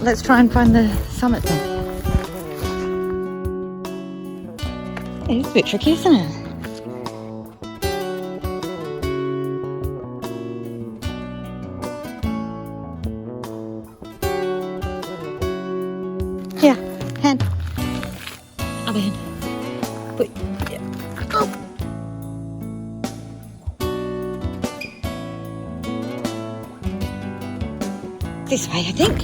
let's try and find the summit then. It's a bit tricky, isn't it? Here, hand. Other hand. Wait. Yeah. Oh. This way, I think.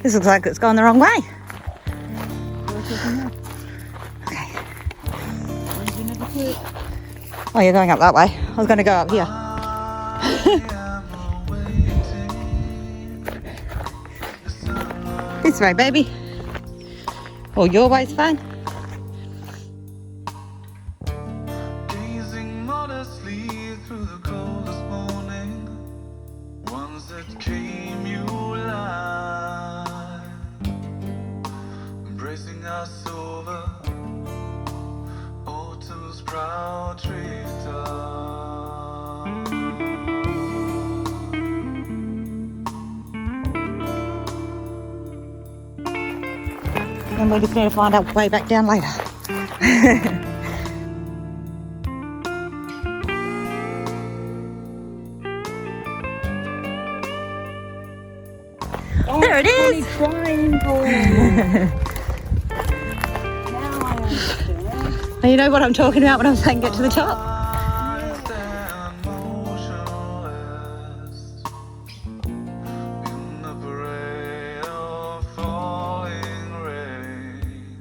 This looks like it's going the wrong way. Okay. Oh, you're going up that way. I was going to go up here. This way, baby. Oh, your way's fine. Gazing modestly through the coldest morning, ones that came you alive, embracing us over autumn's proud treetop. And we just need to find our way back down later. There it is! Triangle. Now I understand. You know what I'm talking about when I'm saying get to the top? Stand motionless in the parade of falling rain.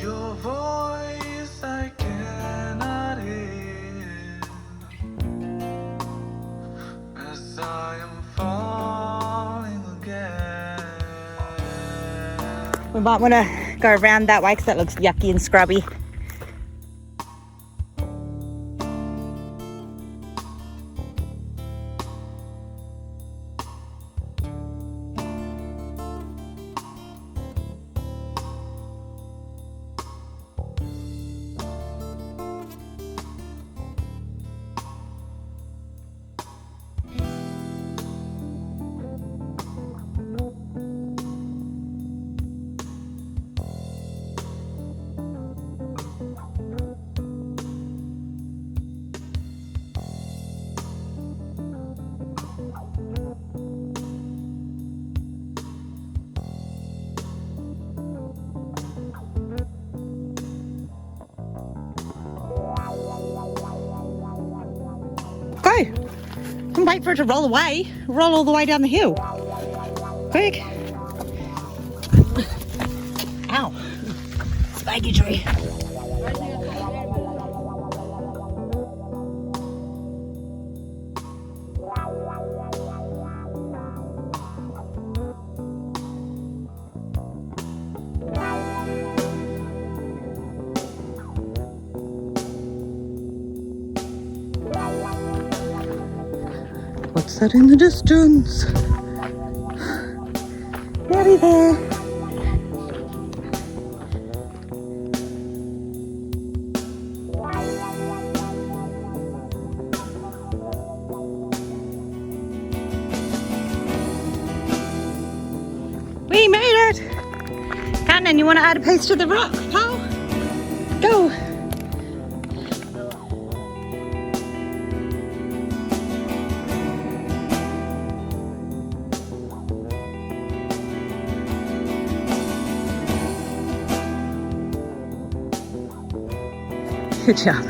Your voice I cannot hear as I am falling again. We might want to go around that way because that looks yucky and scrubby. Go! Don't wait for it to roll away. Roll all the way down the hill. Quick. Ow. Spiky tree. What's that in the distance? Nearly there. We made it! Cannon, you want to add a piece to the rock, pal? Go! Good job.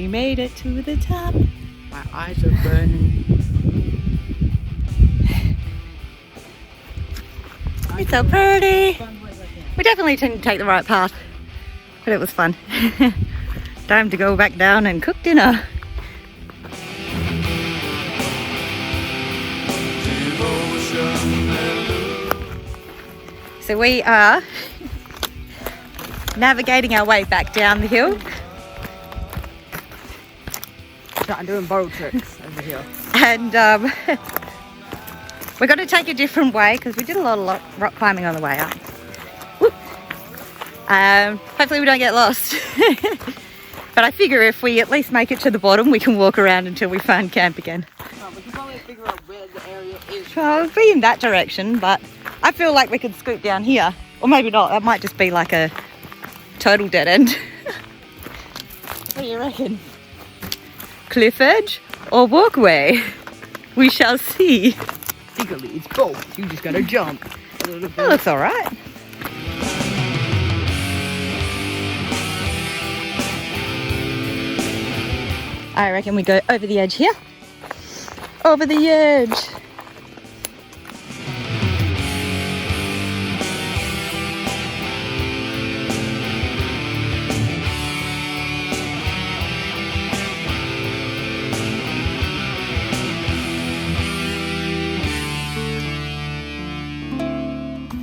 We made it to the top. My eyes are burning. It's so pretty. We definitely didn't take the right path, but it was fun. Time to go back down and cook dinner. So we are navigating our way back down the hill. Starting doing boat tricks over here. And we're going to take a different way because we did a lot of rock climbing on the way up. Whoop. Hopefully we don't get lost. But I figure if we at least make it to the bottom, we can walk around until we find camp again. No, we can probably figure out where the area is. Well, it'll be in that direction, but I feel like we could scoot down here. Or maybe not, that might just be like a total dead end. What do you reckon? Cliff edge or walkway? We shall see. Legally, it's both. You just gotta jump. That looks alright. I reckon we go over the edge here. Over the edge.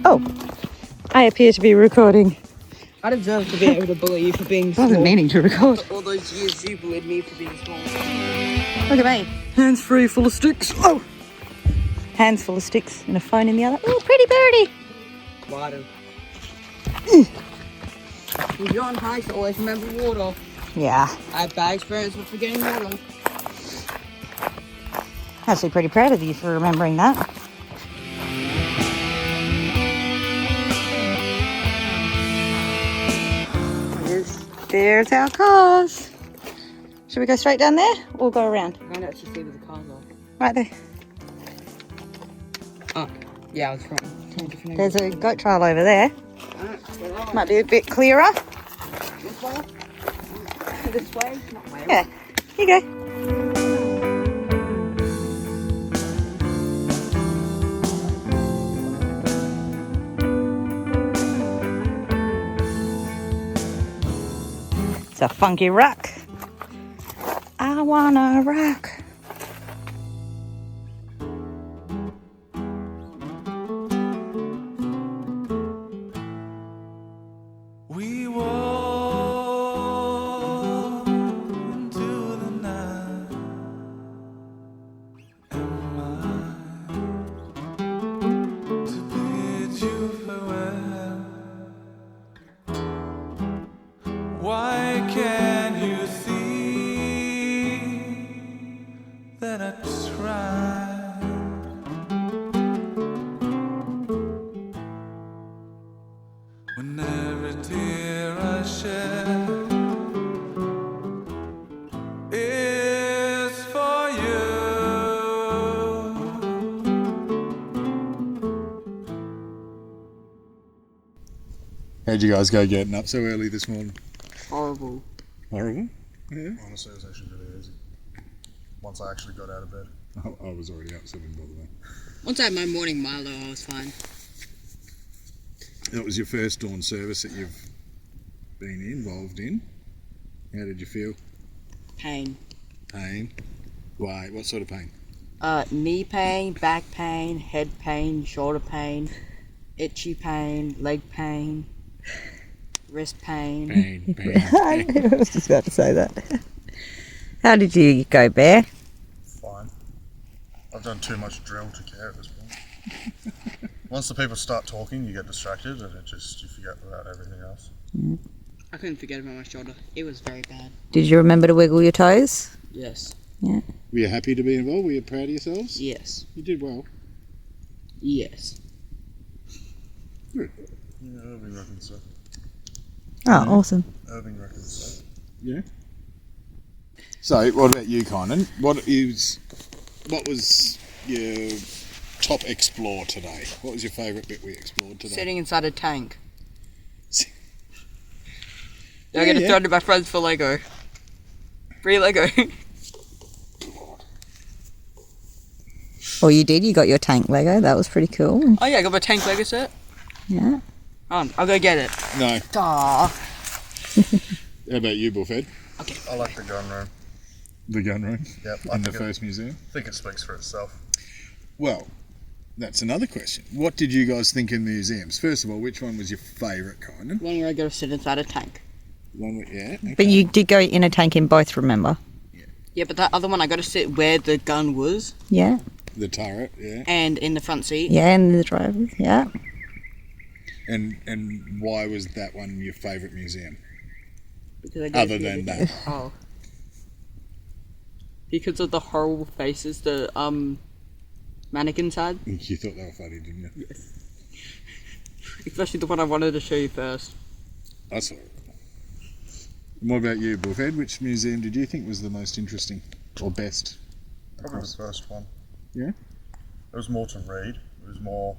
Oh, I appear to be recording. I deserve to be able to bully you for being I small. wasn't meaning to record. All those years you bullied me for being small. Look at me. Hands free, full of sticks. Oh! Hands full of sticks and a phone in the other. Oh, pretty birdie. Water. When you're on hikes, always remember water. Yeah. I have bad experience with forgetting water. Actually pretty proud of you for remembering that. There's our cars. Should we go straight down there or go around? I can't actually see where the cars are. Right there. Oh, yeah, I was wrong. There's a goat trail over there. Alright, Might be a bit clearer. this way? This way? Not way. Yeah, here you go. It's a funky rock. I wanna rock. We walk into the night. Am I to bid you farewell? Why can't you see that I tried? When every tear I shed is for you. How'd you guys go getting up so early this morning? Horrible. Horrible? Yeah. Honestly, it was actually really easy. Once I actually got out of bed. I was already up, so it didn't bother me. Once I had my morning Milo, I was fine. That was your first dawn service that you've been involved in. How did you feel? Pain. Pain? Why? What sort of pain? Knee pain, back pain, head pain, shoulder pain, itchy pain, leg pain, wrist pain. Pain, pain, I pain. was just about to say that. How did you go, Bear? Fine. I've done too much drill to care at this point. Once the people start talking, you get distracted and you forget about everything else. I couldn't forget about my shoulder. It was very bad. Did you remember to wiggle your toes? Yes. Yeah. Were you happy to be involved? Were you proud of yourselves? Yes. You did well. Yes. Yeah, Irving reckons so. Oh, awesome. Irving reckons so. Yeah. So, what about you, Conan? What was your top explore today? What was your favourite bit we explored today? Sitting inside a tank. Yeah, I get yeah. thrown to my friends for Lego. Free Lego. Oh, you did? You got your tank Lego. That was pretty cool. Oh yeah, I got my tank Lego set. Yeah. I'll go get it. No. Aww. How about you, Bullfed? I like the gun room. The gun room Yep. in the first museum? I think it speaks for itself. Well, that's another question. What did you guys think in museums? First of all, which one was your favourite, Conan? One where I got to sit inside a tank. One with, yeah. Okay. But you did go in a tank in both, remember? Yeah, but that other one I got to sit where the gun was Yeah. The turret, yeah. and in the front seat. Yeah, and the drivers. Yeah. And why was that one your favourite museum? Because I got Other than that. Oh. Because of the horrible faces the mannequins had. You thought they were funny, didn't you? Especially the one I wanted to show you first. I saw it. And what about you, Bullfed? Which museum did you think was the most interesting or best? Probably the first one. Yeah? It was more to read. It was more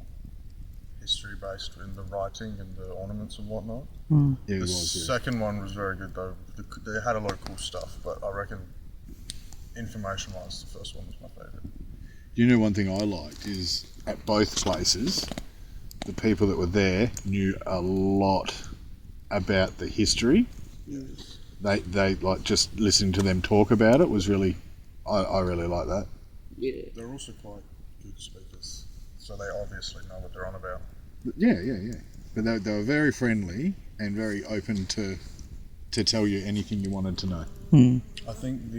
history based in the writing and the ornaments and whatnot. Yeah, it The was, yeah. second one was very good though. They had a lot of cool stuff, but I reckon information wise, the first one was my favourite. You know, one thing I liked is at both places, the people that were there knew a lot about the history. Yes. They like just listening to them talk about it was really, I really like that. Yeah. They're also quite good speakers, so they obviously know what they're on about. But yeah. But they were very friendly and very open to tell you anything you wanted to know. I think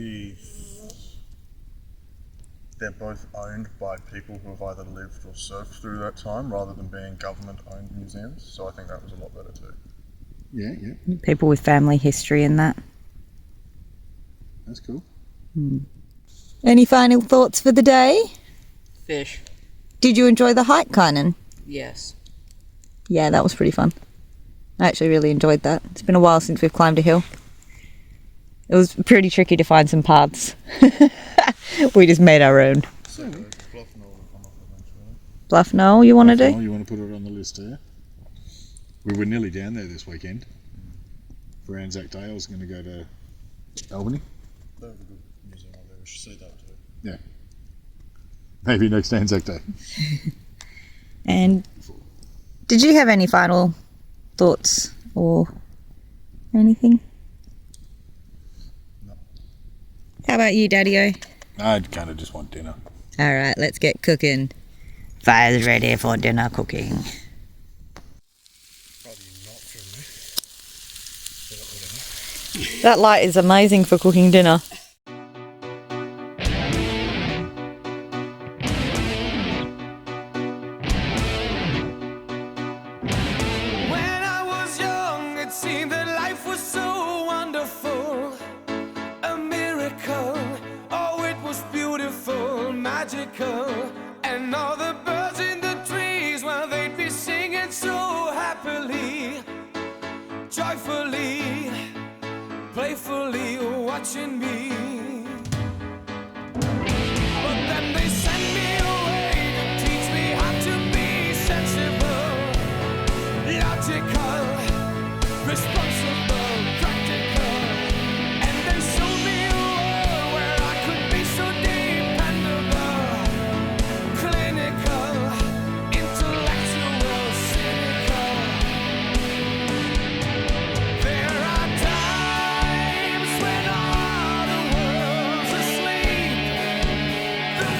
they're both owned by people who have either lived or served through that time rather than being government-owned museums, so I think that was a lot better too. Yeah, People with family history and that. that's cool. Any final thoughts for the day? Fish. Did you enjoy the hike, Kynan? Yes. Yeah, that was pretty fun. I actually really enjoyed that. It's been a while since we've climbed a hill. It was pretty tricky to find some paths. We just made our own. So Bluff Knoll will come up eventually. Bluff Knoll, you want to do? You want to put it on the list there? We were nearly down there this weekend for Anzac Day. I was going to go to Albany. They have a good museum out there. We should see that too. Maybe next Anzac Day. And did you have any final thoughts or anything? No. How about you, Daddy-O? I kind of just want dinner. All right, let's get cooking. Fire's ready for dinner cooking. Probably not for me. But whatever. That light is amazing for cooking dinner. When I was young, it seemed that life was so wonderful, a miracle. Oh, it was beautiful, magical, and all the birds in the trees, well, they'd be singing so happily, joyfully, playfully watching me. But then they sent me away to teach me how to be sensible, logical, responsible, practical. And they showed me a world where I could be so dependable, clinical, intellectual, cynical. There are times when all the world's asleep. The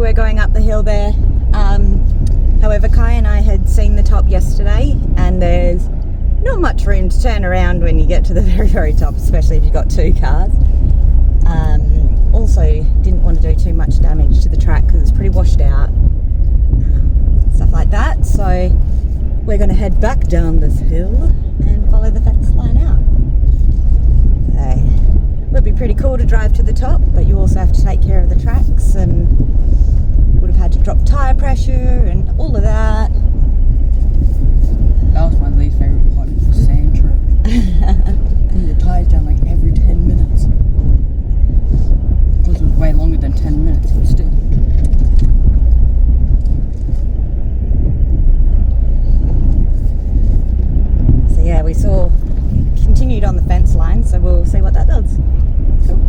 we're going up the hill there. However, Kai and I had seen the top yesterday, and there's not much room to turn around when you get to the very, very top, especially if you've got 2 cars. Also, didn't want to do too much damage to the track because it's pretty washed out, stuff like that. So we're going to head back down this hill and follow the fence line out. So it would be pretty cool to drive to the top, but you also have to take care of the tracks, and would have had to drop tyre pressure and all of that. That was my least favourite part of the sand trip. Putting your tyres down like every 10 minutes. Of course, it was way longer than 10 minutes, but still. So yeah, we continued on the fence line, so we'll see what that does. Cool.